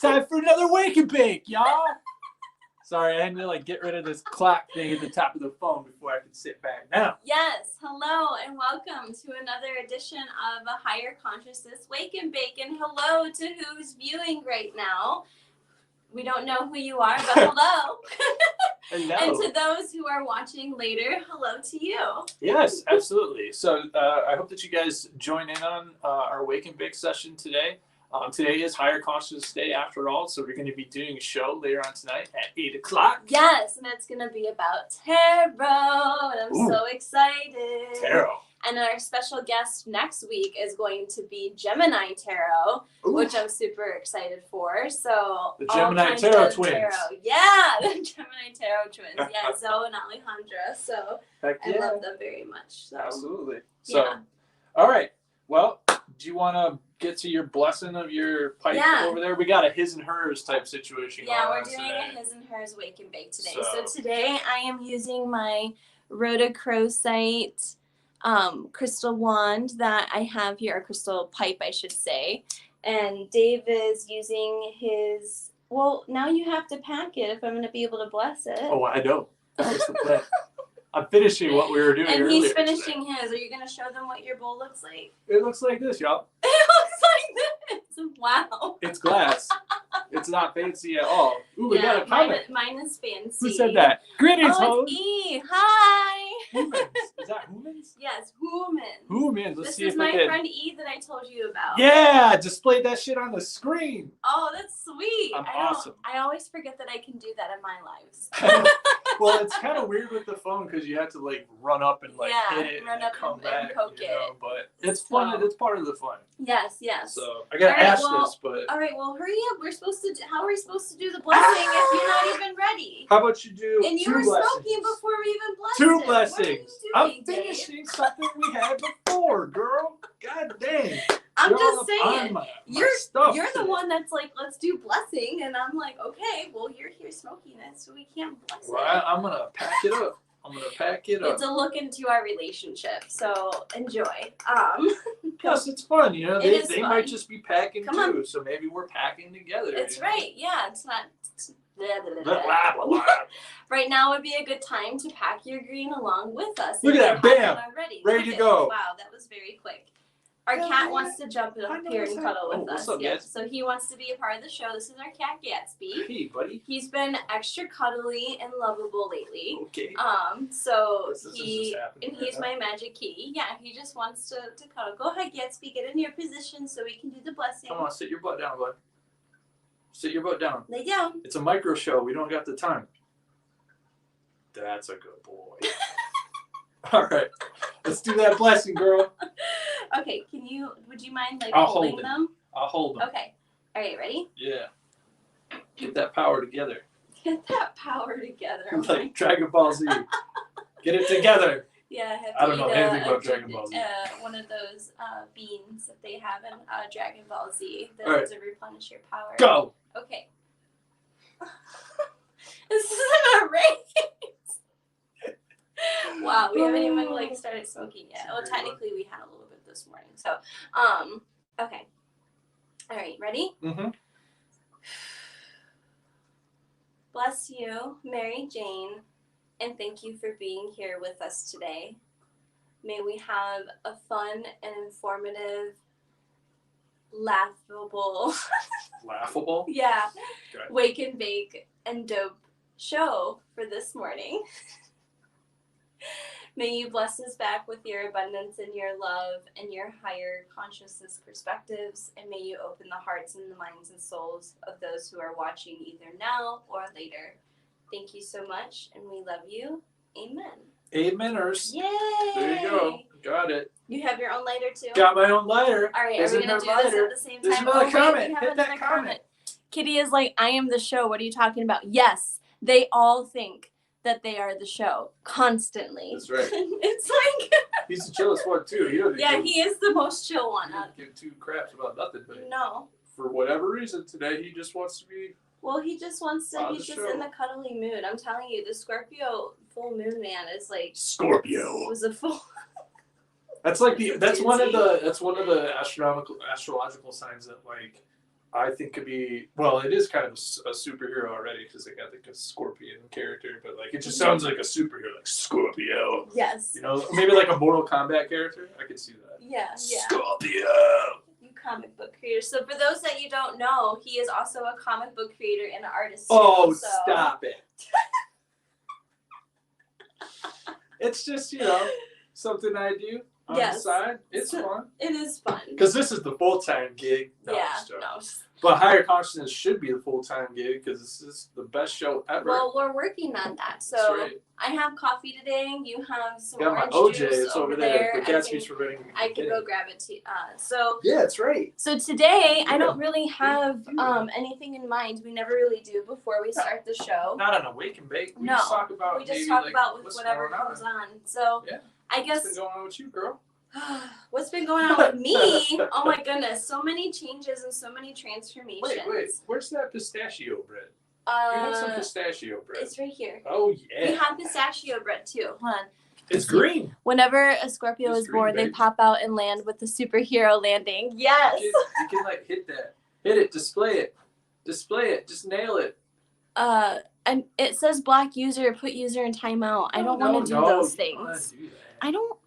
time for another Wake and Bake, y'all. Sorry, I had to like get rid of this clock thing at the top of the phone before I could sit back down. Yes, hello and welcome to another edition of A Higher Consciousness Wake and Bake. And hello to who's viewing right now. We don't know who you are, but hello. Hello. And to those who are watching later, hello to you. Yes, absolutely. So I hope that you guys join in on our Wake and Bake session today. Today is Higher Consciousness Day after all, so we're going to be doing a show later on tonight at 8 o'clock. Yes, and it's going to be about tarot, and I'm so excited. Tarot. And our special guest next week is going to be Gemini Tarot, which I'm super excited for. So the Gemini Tarot twins. Yeah, the Gemini Tarot twins. Yeah, Zoe and Alejandra. So I love them very much. So. Absolutely. So, all right. Well, do you want to get to your blessing of your pipe over there? We got a his and hers type situation going on. Yeah, we're doing a his and hers wake and bake today. So today I am using my rhodochrosite crystal wand that I have here, a crystal pipe, I should say. And Dave is using his, well, now you have to pack it if I'm going to be able to bless it. Oh, I know. That's the plan. I'm finishing what we were doing earlier. And he's finishing his. Are you going to show them what your bowl looks like? It looks like this, y'all. It looks like this. Wow. It's glass. It's not fancy at all. Ooh, we got a comment. Mine is fancy. Who said that? Greetings, it's E. Hi. Humans. Is that humans? Yes, humans. Humans. Let's see if This is my friend E that I told you about. Yeah, displayed that shit on the screen. Oh, that's sweet. Awesome. I always forget that I can do that in my lives. Well, it's kind of weird with the phone because you have to like run up and hit it run and up come back, and poke it. But it's fun. It's part of the fun. Yes. So I gotta ask this, but all right. Well, hurry up. How are we supposed to do the blessing if you're not even ready? How about you do? And you were smoking before we even blessed. Two it. blessings. What are you doing, I'm finishing something we had before, girl. God dang. I'm just saying, you're today. the one that's like, let's do blessing, and I'm like, okay, well, you're here smoking it, so we can't bless it. I'm gonna pack it up. It's a look into our relationship, so enjoy. Plus, it's fun, you know. They fun. might just be packing too, so maybe we're packing together. It's right, yeah. It's not. Blah, blah, blah. Right now would be a good time to pack your green along with us. Look at that, bam! Ready to go. Wow, that was very quick. Our cat wants to jump up here and cuddle with us. Up, yeah. So he wants to be a part of the show. This is our cat Gatsby. Hey, buddy. He's been extra cuddly and lovable lately. Okay. So he's my magic kitty. Yeah, he just wants to cuddle. Go ahead, Gatsby. Get in your position so we can do the blessing. Come on, sit your butt down, bud. Sit your butt down. Lay down. It's a micro show. We don't got the time. That's a good boy. All right. Let's do that blessing, girl. Okay, would you mind holding them? I'll hold them. Okay. All right, ready? Yeah. Get that power together. Get that power together. Like Dragon Ball Z. Get it together. Yeah, I don't know anything about Dragon Ball Z. One of those beans that they have in Dragon Ball Z to replenish your power. Go. Okay. This isn't a race. Wow, we haven't even started smoking yet. Well, technically we had a little bit this morning. So, okay. All right, ready? Mm-hmm. Bless you, Mary Jane, and thank you for being here with us today. May we have a fun and informative, laughable. Laughable? Yeah. Okay. Wake and bake and dope show for this morning. May you bless us back with your abundance and your love and your higher consciousness perspectives, and may you open the hearts and the minds and souls of those who are watching either now or later. Thank you so much, and we love you. Amen. Ameners. Yay! There you go. Got it. You have your own lighter too? Got my own lighter. All right, are we going to do this at the same time? There's another comment. Hit that comment. Kitty is like, I am the show. What are you talking about? Yes, they all think that they are the show constantly. That's right. It's like he's the chillest one too. He is the most chill one. He doesn't give two craps about nothing, but no. For whatever reason today, he just wants to be. Well, he just wants to. He's just in the cuddly mood. I'm telling you, the Scorpio full moon man is like Scorpio. Was a full. That's like that's one of the astrological signs that like I think could be, well, it is kind of a superhero already because they got like a scorpion character, but like it just sounds like a superhero, like Scorpio. Yes. You know, maybe like a Mortal Kombat character. I could see that. Yeah. Scorpio. You comic book creators. So for those that you don't know, he is also a comic book creator and an artist. Oh, too, so. stop it. It's just, you know, something I do on the side. It's fun. It is fun. Because this is the full-time gig. No, but Higher Consciousness should be the full-time gig because this is the best show ever. Well, we're working on that. So right. I have coffee today. You have some got orange my OJ. juice It's over there. The Gatsby's preventing me. I can go grab it too. Yeah, that's right. So today I don't really have anything in mind. We never really do before we start the show. Not on a wake and bake. We no, just talk about we just talk about what's whatever comes on. So yeah. I guess what's been going on with you, girl? What's been going on with me? Oh my goodness, so many changes and so many transformations. Wait, where's that pistachio bread? We had some pistachio bread. It's right here. Oh yeah. We have pistachio bread too. Hold on. It's green. Whenever a Scorpio is born, they pop out and land with the superhero landing. Yes. You can like hit that. Hit it. Display it. Display it. Just nail it. And it says block user, put user in timeout. I don't want to do those things. I don't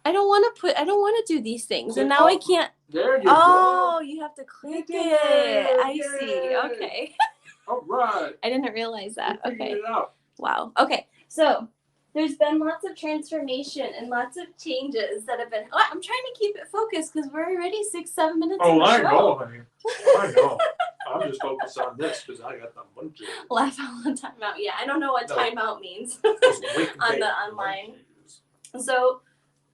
want to do these things. And now I can't. There you go. Oh, you have to click it. I see. Okay. All right. I didn't realize that. Okay. It out. Wow. Okay. So there's been lots of transformation and lots of changes that have been. Oh, I'm trying to keep it focused because we're already 6-7 minutes. Oh, in the I show. know, honey. I know. I'm just focused on this because I got the munchies. Laugh out loud timeout. Yeah, I don't know what timeout means on the online. So,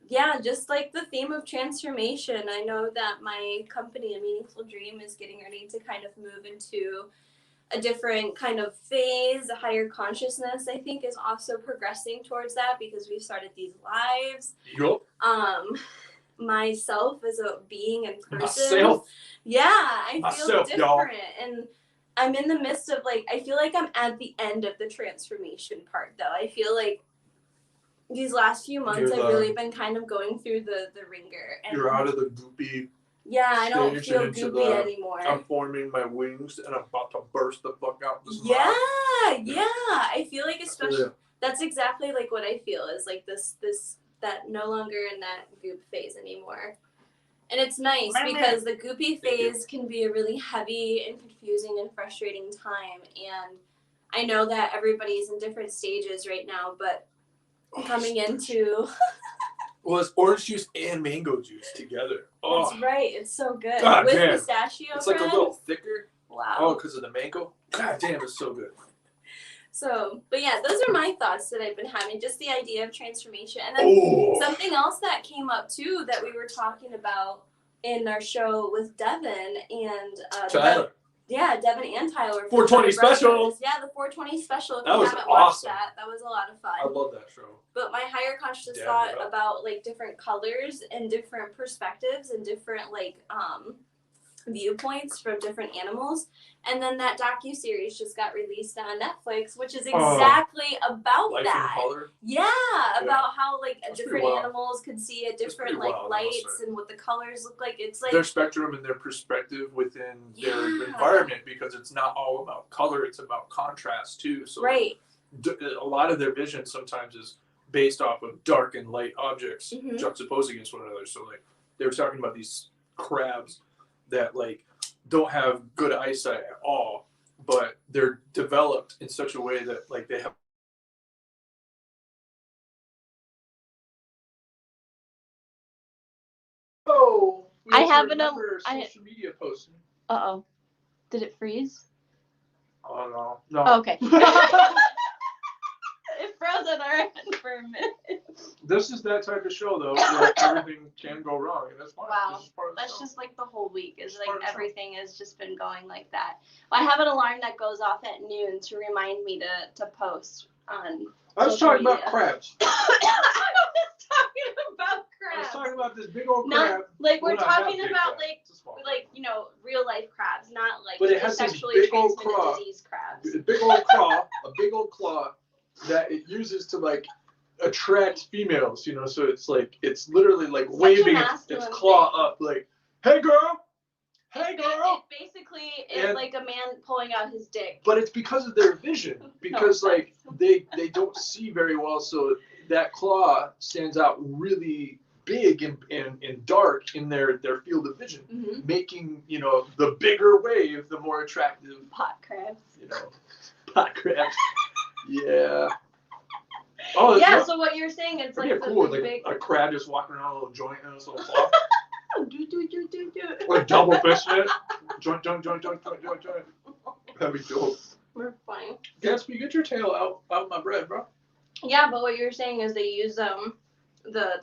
yeah, just like the theme of transformation, I know that my company, A Meaningful Dream, is getting ready to kind of move into a different kind of phase. A higher consciousness, I think, is also progressing towards that because we've started these lives. Yup. Myself as a being and person. Myself? Yeah, I feel different. Y'all. And I'm in the midst of, like, I feel like I'm at the end of the transformation part, though. I feel like these last few months I've really been kind of going through the ringer. And you're out of the goopy. Yeah, I don't feel goopy anymore. I'm forming my wings and I'm about to burst the fuck out. Yeah. I feel like especially that's exactly like what I feel is like this that no longer in that goop phase anymore. And it's nice because the goopy phase can be a really heavy and confusing and frustrating time. And I know that everybody's in different stages right now, but coming into well, it's orange juice and mango juice together. Oh. That's right. It's so good. God with damn. Pistachio It's bread. like a little thicker. Wow. Oh, because of the mango? God damn, it's so good. So, but yeah, those are my thoughts that I've been having. Just the idea of transformation. And then something else that came up too that we were talking about in our show with Devin and Tyler. Devin and Tyler. 420 special. Yeah, the 420 special. If that you was haven't awesome. watched that was a lot of fun. I love that show. But my higher consciousness thought about like different colors and different perspectives and different like viewpoints from different animals. And then that docuseries just got released on Netflix, which is exactly about Life that. in Color? Yeah, about how like different animals could see at different like wild, lights and what the colors look like. It's like their spectrum and their perspective within their environment, because it's not all about color, it's about contrast too. So right. A lot of their vision sometimes is based off of dark and light objects juxtaposed against one another. So like they were talking about these crabs that like don't have good eyesight at all, but they're developed in such a way that like they have I have an social media posting. Uh-oh. Did it freeze? Oh no. No. Oh, okay. It froze on our end for a minute. This is that type of show though, where everything can go wrong, and that's fine. Wow. This is part of the That's show. just like the whole week is like everything has just been going like that. Well, I have an alarm that goes off at noon to remind me to post on I was talking about crabs. I was talking about crabs. I was talking about this big old crab. Like we're Well, not talking that big about crab. like you know real life crabs, not like But it has this sexually big old transmitted claw. disease crabs. A big old claw that it uses to like attract females, you know, so it's like it's literally like waving its claw up like, hey girl, basically it's like a man pulling out his dick. But it's because of their vision. Because like they don't see very well, so that claw stands out really big and dark in their field of vision, making, you know, the bigger wave the more attractive. Pot crabs. You know, pot crabs. Yeah. Oh yeah. So what you're saying, it's like cool, like big... a crab just walking around a little joint in his little claw. do. Or double fisting it. Joint. That'd be dope. We're fine. Gatsby, get your tail out of my bread, bro. Yeah, but what you're saying is they use the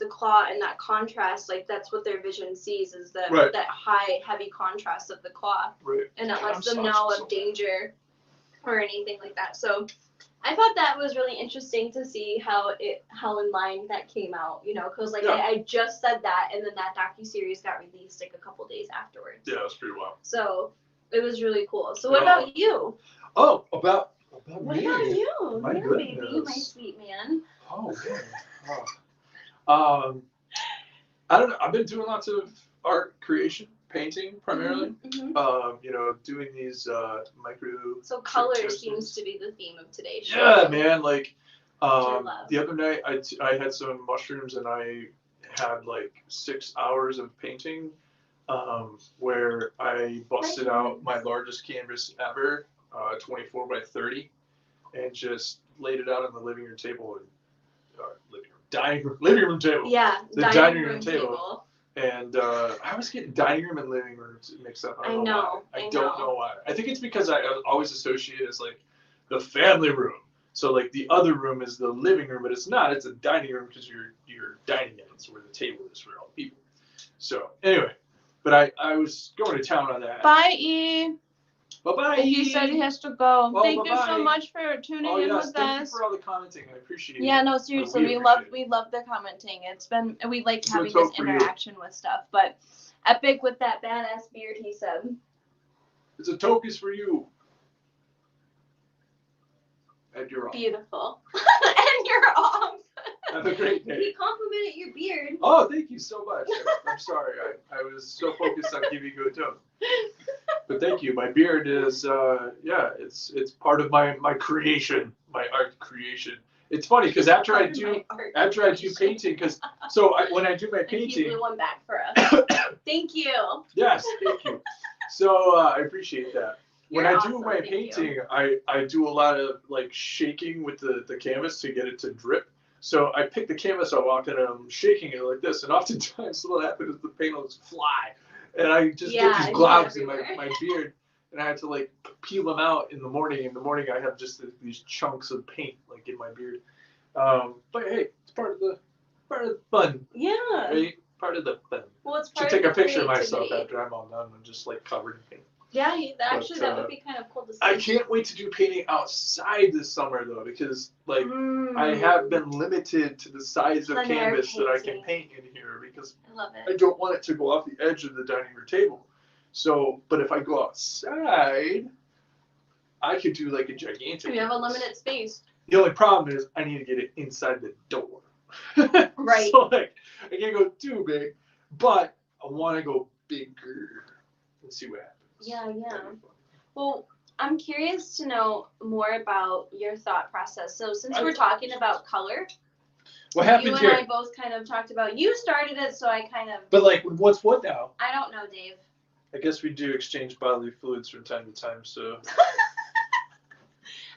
claw and that contrast, like that's what their vision sees is that that high heavy contrast of the claw, and it lets them know of danger or anything like that. So I thought that was really interesting to see how in line that came out, you know, because like I just said that, and then that docuseries got released like a couple days afterwards. Yeah, that's pretty wild. So it was really cool. So what about you? Oh, about what me? What about you? My goodness. Baby, my sweet man. Oh, man. I don't know. I've been doing lots of art creation, painting primarily. You know, doing these micro. So color seems to be the theme of today's show. Yeah, man. Like the other night, I had some mushrooms and I had like 6 hours of painting, where I busted out my largest canvas ever, 24 by 30, and just laid it out on the living room table and living room table. Yeah, the dining room table. And I was getting dining room and living room mixed up. I don't know why. I don't know why. I think it's because I always associate it as like the family room. So like the other room is the living room, but it's not. It's a dining room because you're dining in. It's where the table is for all the people. So anyway, but I was going to town on that. Bye, E. Bye-bye. He said he has to go. Well, Thank you so much for tuning in with us. Thank you for all the commenting. I appreciate it. Yeah, no, seriously, we love the commenting. We like having this interaction with stuff. But Epic with that badass beard, he said. It's a tokus for you. And you're off. Beautiful. And you're off. Have a great day. He complimented your beard. Oh, thank you so much. I'm sorry. I was so focused on giving you a tone. But thank you. My beard is, it's part of my creation, my art creation. It's funny because after I do painting, because when I do my painting, he blew one back for us. Thank you. Yes, thank you. So I appreciate that. When I do my painting, I do a lot of like shaking with the canvas to get it to drip. So I pick the canvas up and I'm shaking it like this, and oftentimes what happens is the paint will just fly, and I just get these globs in my beard, and I have to like peel them out in the morning. In the morning, I have just these chunks of paint like in my beard. But hey, it's part of the fun. Yeah. Right? Part of the fun. Well, it's part should take a picture of myself after I'm all done and just like covered in paint. Yeah, actually, that would be kind of cool to see. I can't wait to do painting outside this summer, though, because, like, I have been limited to the size of canvas that I can paint in here, because I don't want it to go off the edge of the dining room table. So, but if I go outside, I could do, like, a gigantic You have a limited space. The only problem is I need to get it inside the door. Right. So, like, I can't go too big, but I want to go bigger and see what happens. Yeah. Well, I'm curious to know more about your thought process. So since we're talking about color, what happened here? You and I both kind of talked about, you started it, so I kind of... But like, what's what now? I don't know, Dave. I guess we do exchange bodily fluids from time to time, so...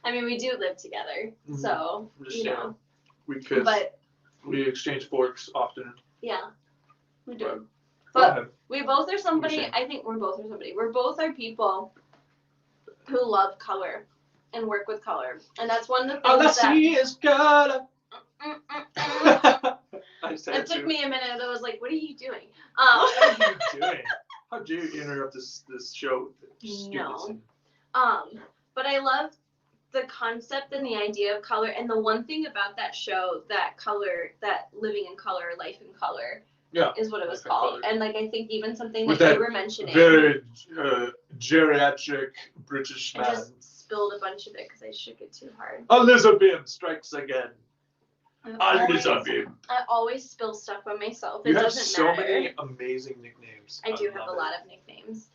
I mean, we do live together, so, you know. We exchange forks often. Yeah, we do. But we both are somebody, I think we're both are somebody. We're both are people who love color and work with color. And that's one of the things all I see is color. It took me a minute. I was like, what are you doing? What are you doing? How dare you interrupt this show with stupidity? No. But I love the concept and the idea of color. And the one thing about that show, that color, that living in color, life in color, is what it was called. And like I think even something that you were mentioning. Very geriatric British man. I just spilled a bunch of it because I shook it too hard. Elizabeth strikes again. Elizabeth. I always spill stuff on myself. You have so many amazing nicknames. I do have a lot of nicknames.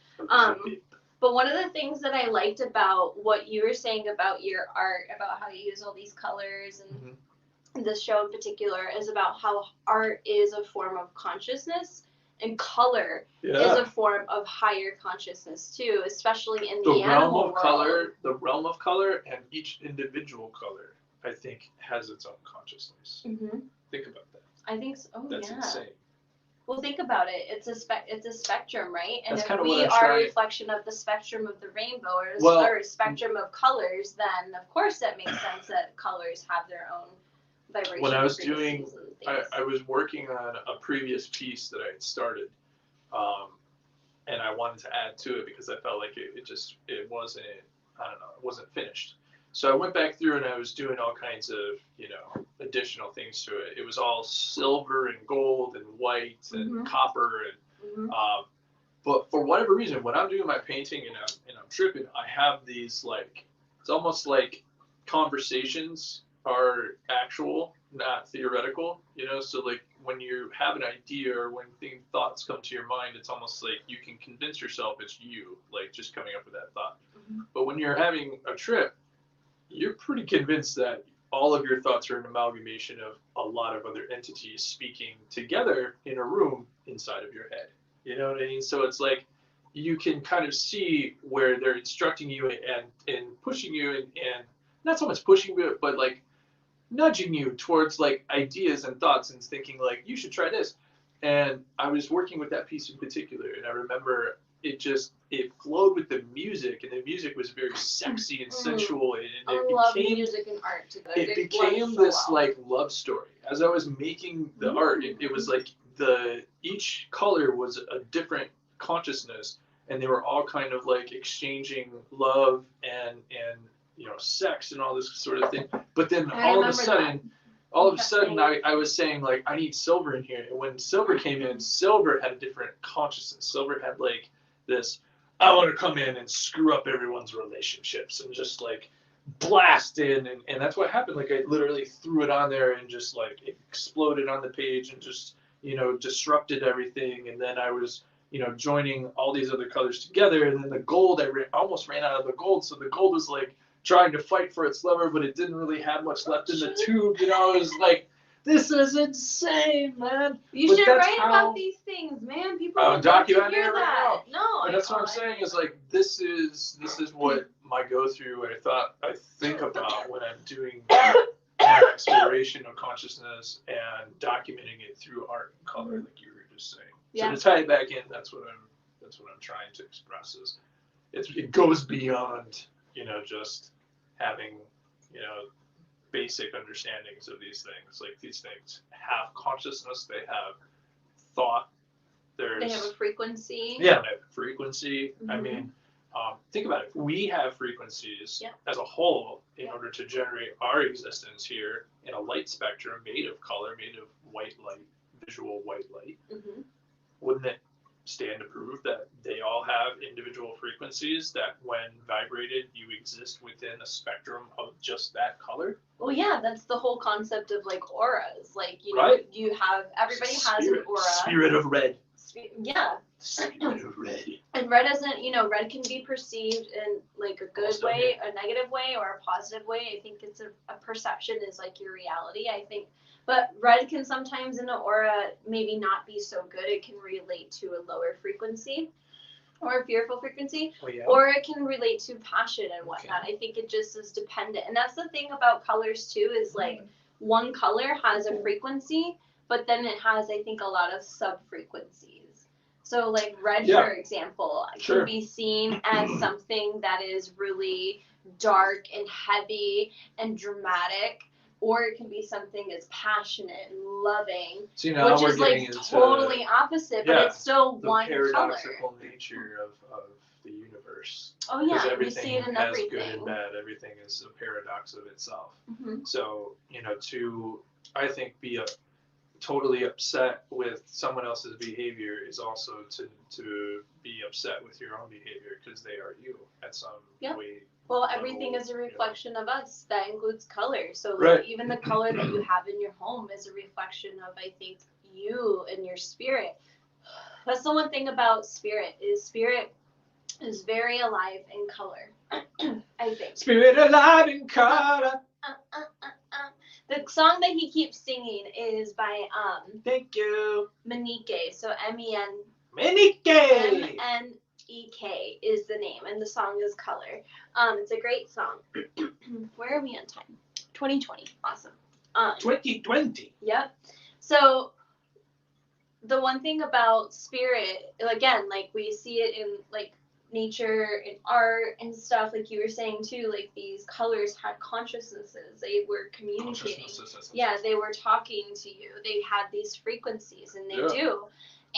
But one of the things that I liked about what you were saying about your art, about how you use all these colors and this show in particular, is about how art is a form of consciousness and color is a form of higher consciousness too, especially in the animal world. The realm of color, and each individual color, I think, has its own consciousness. Think about that. I think so. Oh, That's insane. Well, think about it. It's a spectrum, right? And That's if we are a reflection of the spectrum of the rainbow or a spectrum of colors, then of course that makes sense that colors have their own vibration. When I was I was working on a previous piece that I had started, and I wanted to add to it because I felt like it wasn't finished. So I went back through and I was doing all kinds of, additional things to it. It was all silver and gold and white and copper and, but for whatever reason, when I'm doing my painting and I'm tripping, I have these it's almost like conversations are actual, not theoretical, so when you have an idea or when thoughts come to your mind, it's almost like you can convince yourself it's you, just coming up with that thought. But when you're having a trip, you're pretty convinced that all of your thoughts are an amalgamation of a lot of other entities speaking together in a room inside of your head. You know what I mean? So it's like you can kind of see where they're instructing you and pushing you and not so much pushing you, but nudging you towards ideas and thoughts and thinking you should try this. And I was working with that piece in particular, and I remember it flowed with the music, and the music was very sexy and sensual, and I love music and art together. It became this love story. As I was making the art, it was each color was a different consciousness, and they were all kind of exchanging love and sex and all this sort of thing. But then all of a sudden I was saying I need silver in here, and when silver came in, silver had a different consciousness. Silver had this, I want to come in and screw up everyone's relationships and just blast in, and that's what happened. I literally threw it on there and just it exploded on the page and just disrupted everything. And then I was joining all these other colors together, and then the gold, I almost ran out of the gold, so the gold was trying to fight for its lover, but it didn't really have much left in the tube. It was this is insane, man. You should write about these things, man. People would love to hear that. No, but that's what I'm saying is this is what my go-through I think about when I'm doing exploration of consciousness and documenting it through art and color, like you were just saying. So to tie it back in, that's what I'm trying to express is it goes beyond just having basic understandings of these things. These things have consciousness, they have thought, they have a frequency. Yeah, they have a frequency. I mean, think about it. We have frequencies as a whole in order to generate our existence here in a light spectrum made of color, made of white light, visual white light. Wouldn't it stand to prove that they all have individual frequencies that when vibrated you exist within a spectrum of just that color? Well, yeah, that's the whole concept of auras. You have, everybody has an aura. Spirit of red. Yeah. Spirit of red. And red isn't, red can be perceived in a good way, a negative way, or a positive way. I think it's a perception is your reality, I think. But red can sometimes in an aura maybe not be so good. It can relate to a lower frequency or a fearful frequency, or it can relate to passion and whatnot. I think it just is dependent. And that's the thing about colors too, is one color has a frequency, but then it has, I think, a lot of sub-frequencies. So red, for example, can be seen as something that is really dark and heavy and dramatic, or it can be something that's passionate and loving, which is totally opposite, but it's still one color. The paradoxical nature of the universe. Oh yeah, everything we see it in has everything. Good and bad. Everything is a paradox of itself. So to I think be totally upset with someone else's behavior is also to be upset with your own behavior, because they are you at some way. Well, everything is a reflection of us. That includes color. So even the color that you have in your home is a reflection of, I think, you and your spirit. That's the one thing about spirit is spirit is very alive in color. I think. Spirit alive in color. The song that he keeps singing is by Thank you. Menike. So M-E-N. Menike. M-N-E-K is the name, and the song is Color. It's a great song. Where are we on time? 2020. Awesome. 2020. Yep. So the one thing about spirit, again, like we see it in like nature and art and stuff, like you were saying too, like these colors had consciousnesses. They were communicating. Yeah, they were talking to you. They had these frequencies, and they do.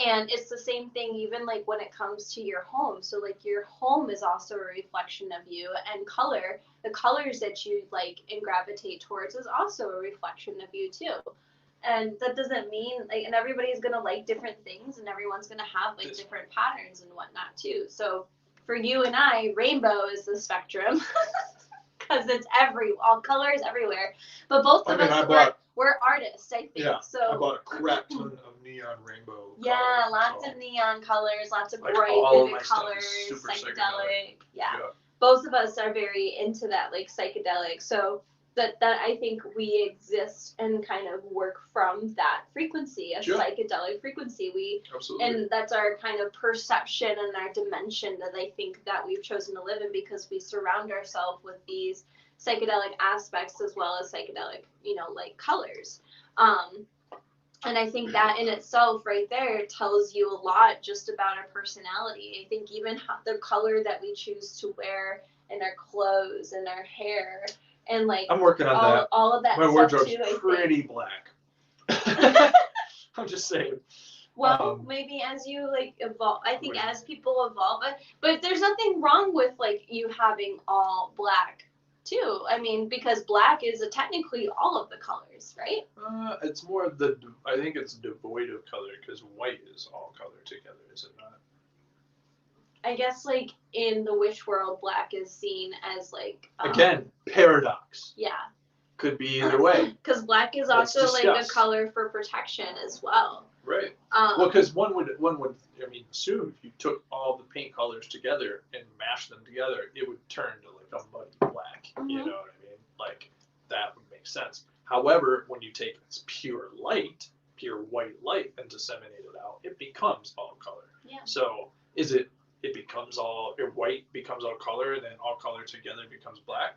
And it's the same thing even like when it comes to your home. So like your home is also a reflection of you, and color, the colors that you like and gravitate towards is also a reflection of you too. And that doesn't mean like, and everybody's gonna like different things, and everyone's gonna have like different patterns and whatnot too. So for you and I, rainbow is the spectrum because it's all colors everywhere. But both of us, we're artists, I think. Yeah. So I bought a crap ton of neon rainbow. Yeah, colors, lots so. of neon colors, lots of Like, bright, all of vivid my stuff colors, is super psychedelic. Yeah. Both of us are very into that, like psychedelic. So that I think we exist and kind of work from that frequency, a psychedelic frequency. Absolutely. And that's our kind of perception and our dimension that I think that we've chosen to live in, because we surround ourselves with these psychedelic aspects as well as psychedelic, like colors. And I think that in itself right there tells you a lot just about our personality. I think even the color that we choose to wear in our clothes and our hair, and like I'm working on that. All of that My stuff wardrobe's too, pretty black. I'm just saying. Well, maybe as you like evolve, I think as people evolve, but there's nothing wrong with like you having all black too. I mean, because black is technically all of the colors, right? It's more I think it's devoid of color, because white is all color together, is it not? I guess like in the witch world, black is seen as like again, paradox. Yeah. Could be either way. Because black is also like a color for protection as well. Right. Well, because one would assume if you took all the paint colors together and mashed them together, it would turn to like a muddy black. Mm-hmm. You know what I mean? Like that would make sense. However, when you take this pure white light, and disseminate it out, it becomes all color. Yeah. So white becomes all color, and then all color together becomes black,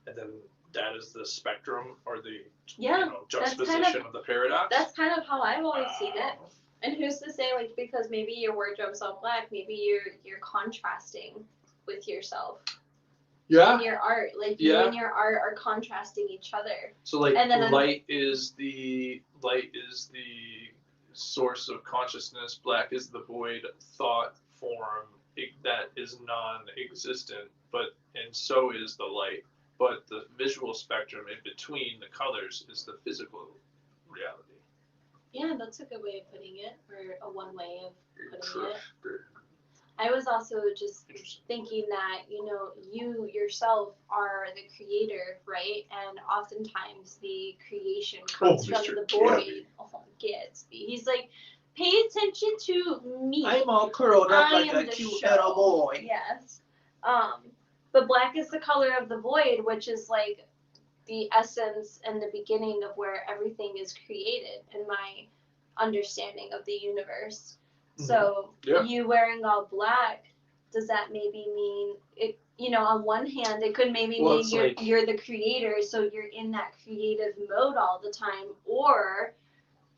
and then that is the spectrum or the juxtaposition of the paradox. That's kind of how I've always seen it. And who's to say, like, because maybe your wardrobe's all black, maybe you're contrasting with yourself. Yeah. In your art, like you and your art are contrasting each other. So like, light is the source of consciousness. Black is the void thought form that is non-existent, and so is the light. But the visual spectrum in between the colors is the physical reality. Yeah, that's a good way of putting it, or one way of putting it. I was also just thinking that, you yourself are the creator, right? And oftentimes the creation comes from the void. Gatsby. He's like, pay attention to me. I'm all curled up like a cute little boy. Yes. But black is the color of the void, which is like the essence and the beginning of where everything is created, in my understanding of the universe. Mm-hmm. So you wearing all black, does that maybe mean it? On one hand, it could maybe mean you're the creator, so you're in that creative mode all the time, or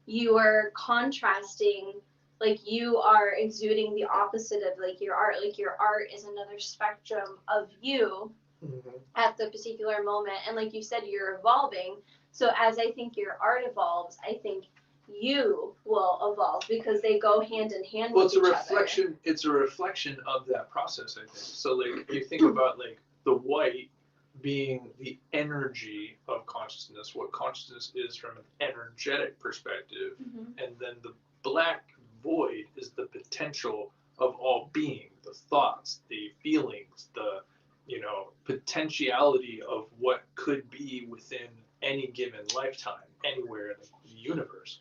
you are contrasting. Like you are exuding the opposite of like your art. Like your art is another spectrum of you at the particular moment. And like you said, you're evolving. So as I think your art evolves, I think you will evolve, because they go hand in hand with each other. It's a reflection of that process, I think. So like you think about like the white being the energy of consciousness, what consciousness is from an energetic perspective, and then the black void is the potential of all being, the thoughts, the feelings, the potentiality of what could be within any given lifetime, anywhere in the universe.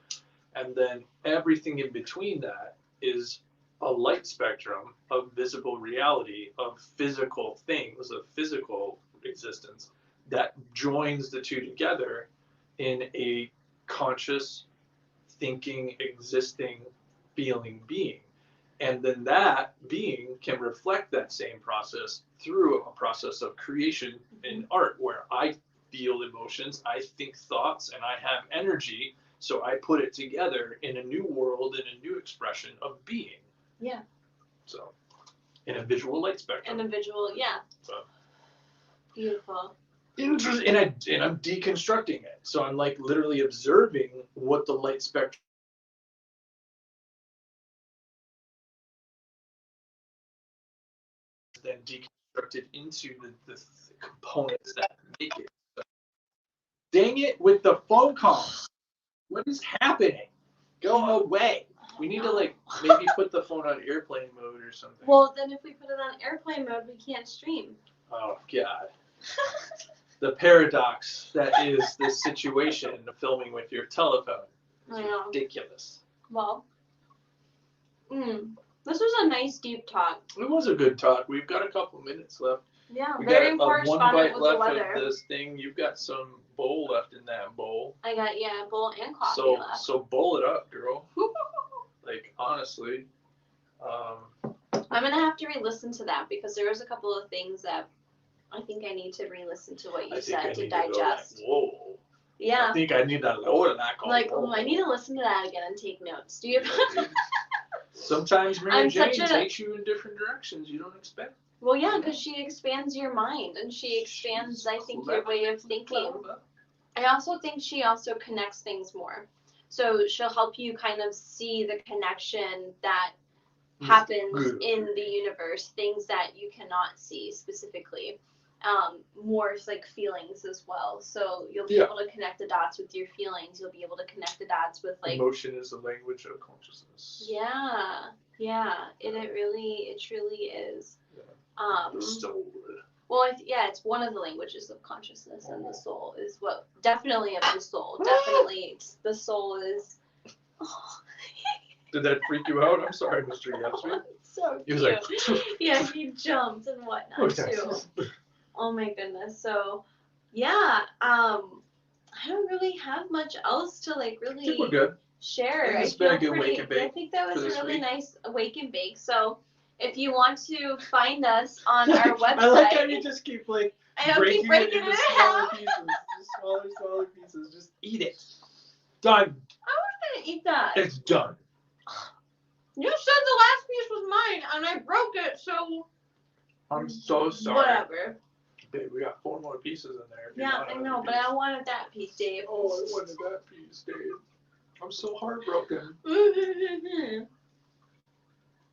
And then everything in between that is a light spectrum of visible reality, of physical things, of physical existence that joins the two together in a conscious, thinking, existing, feeling being. And then that being can reflect that same process through a process of creation in art, where I feel emotions, I think thoughts, and I have energy. So I put it together in a new world, in a new expression of being. Yeah. So, in a visual light spectrum. And a visual, yeah. So, Beautiful. interesting, and I'm deconstructing it. So I'm like literally observing what the light spectrum then deconstructed into the components that make it. So, dang it with the phone calls. What is happening? Go away. We need to like maybe put the phone on airplane mode or something. Well, then if we put it on airplane mode, we can't stream. Oh God. The paradox that is this situation of filming with your telephone is I know. ridiculous. Well, this was a nice deep talk. It was a good talk. We've got a couple minutes left. Yeah, We very got one correspondent bite with the left weather. of this thing. You've got some bowl left in that bowl. I got a bowl and coffee So left. so bowl it up, girl. Like honestly. I'm gonna have to re-listen to that because there was a couple of things that I think I need to re-listen to what you said to digest. Whoa. Yeah. I think I need to lower that. Like, I need to listen to that again and take notes. Do you? Sometimes Mary I'm Jane such a- takes you in different directions you don't expect. Well, yeah, because she expands your mind and she expands, I think, your way of thinking. I also think she also connects things more. So she'll help you kind of see the connection that happens in the universe, things that you cannot see specifically. More like feelings as well. So you'll be able to connect the dots with your feelings. You'll be able to connect the dots with like emotion is the language of consciousness. Yeah. It truly is. The soul. Well, it's one of the languages of consciousness, and the soul is what definitely of the soul. Definitely, the soul is. Oh. Did that freak you out? I'm sorry, Mr. Gatsby. So He was cute. like, Yeah, he jumped and whatnot too. Oh my goodness. So, yeah. I don't really have much else to like I think we're really good. share. It's been a good wake and bake. I think that was a this really week. nice wake and bake. So, if you want to find us on our website, I like how you just keep like I don't keep breaking into it smaller out. pieces. Just smaller pieces. Just eat it. Done. I was gonna eat that. It's done. You said the last piece was mine, and I broke it. So I'm so sorry. whatever. Babe, we got 4 more pieces in there. If you Yeah, want I another know, but piece. I wanted that piece, Dave. Oh, I wanted that piece, Dave. I'm so heartbroken.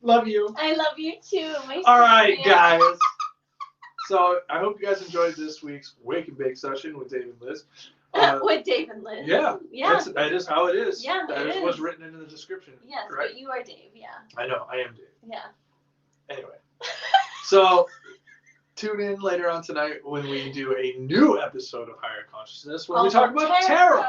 Love you. I love you too. All right, guys. So I hope you guys enjoyed this week's Wake and Bake session with Dave and Liz. With Dave and Liz. Yeah. Yeah. That is how it is. Yeah, That it is what's is. written in the description. Yes, right? but you are Dave. Yeah. I know. I am Dave. Yeah. Anyway. So tune in later on tonight when we do a new episode of Higher Consciousness when we talk about tarot.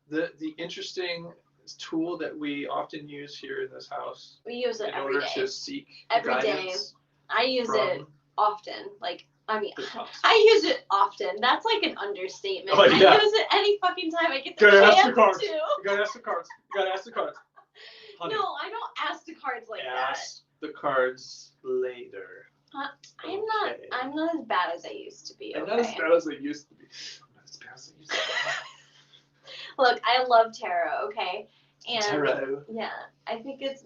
The interesting tool that we often use here in this house. We use it in every order day. to seek Every day. guidance. I use it from often. Like, I mean, the house. I use it often. That's like an understatement. Oh, yeah. I use it any fucking time I get the Gotta chance ask the cards. to. You gotta ask the cards. You gotta ask the cards. Honey, No, I don't ask the cards like ask the cards later. that. I'm Okay. not as bad as I used to be. I'm Okay. not as bad as I used to be. I'm not as bad as I used to be. Look, I love tarot. Okay. And Tarot. yeah, I think it's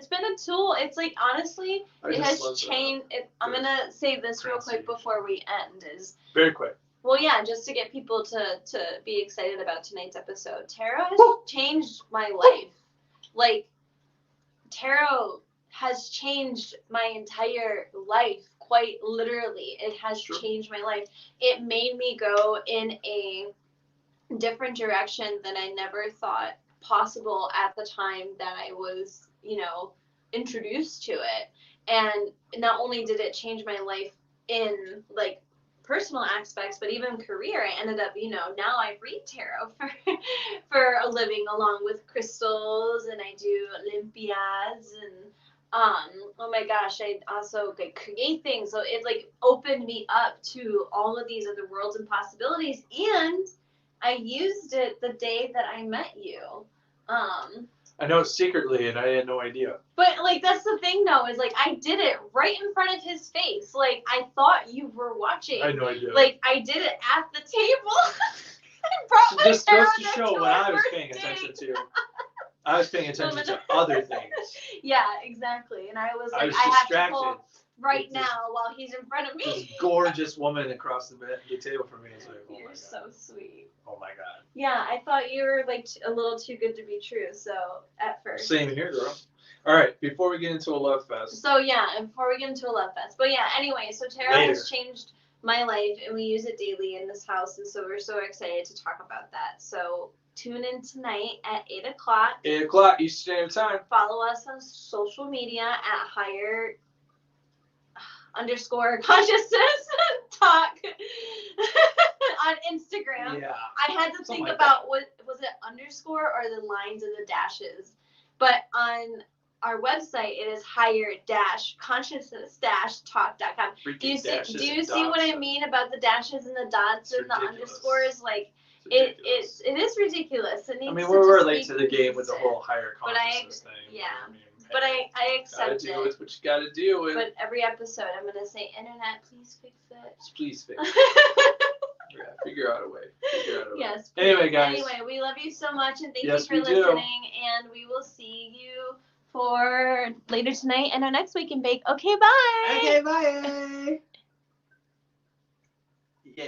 been a tool. It's like honestly, I it just has love changed. I'm the gonna say this real quick pronunciation. before we end. Is Very quick. well, yeah, just to get people to be excited about tonight's episode. Tarot has changed my life. Like, tarot has changed my entire life, quite literally. It has changed my life. It made me go in a different direction than I never thought possible at the time that I was, introduced to it. And not only did it change my life in, like, personal aspects, but even career. I ended up, now I read tarot for a living along with crystals, and I do Olympiads, and Oh my gosh, I also like create things. So it like opened me up to all of these other worlds and possibilities. And I used it the day that I met you. I know secretly, and I had no idea. But like that's the thing though, is like I did it right in front of his face. Like I thought you were watching. I had no idea. Like I did it at the table. I brought my This goes camera to next show to what our I was first paying date. attention to. I was paying attention to other things. Yeah, exactly. And I was like, I was I have to distracted. pull right with this- now while he's in front of me. This gorgeous woman across the table from me is like, oh my You're god. so sweet. Oh my god. Yeah, I thought you were like a little too good to be true. So at first. Same here, girl. All right, before we get into a love fest. So yeah, and before we get into a love fest, but yeah, anyway, so tarot Later. has changed my life, and we use it daily in this house, and so we're so excited to talk about that. So tune in tonight at 8 o'clock. 8 o'clock Eastern Standard Time. Follow us on social media at higher_consciousness talk on Instagram. Yeah. I had to Something think like about what was it, underscore or the lines and the dashes. But on our website it is higher-consciousness-talk.com. Do you see what I mean about the dashes and the dots It's and the ridiculous. underscores? Like It's it is ridiculous. It I needs mean, to we're just late be to the game with the consistent. whole higher But I- consciousness thing. yeah. I mean, But hey, I gotta accept deal it. with what you gotta deal with. But every episode I'm gonna say, Internet, please fix it. Please fix it. Yeah, figure out a way. Figure out a way. Yes. Anyway, guys. Anyway, we love you so much, and thank Yes, you for we do. listening. And we will see you for later tonight and our next week in Bake. Okay, bye. Okay, bye. Yeah.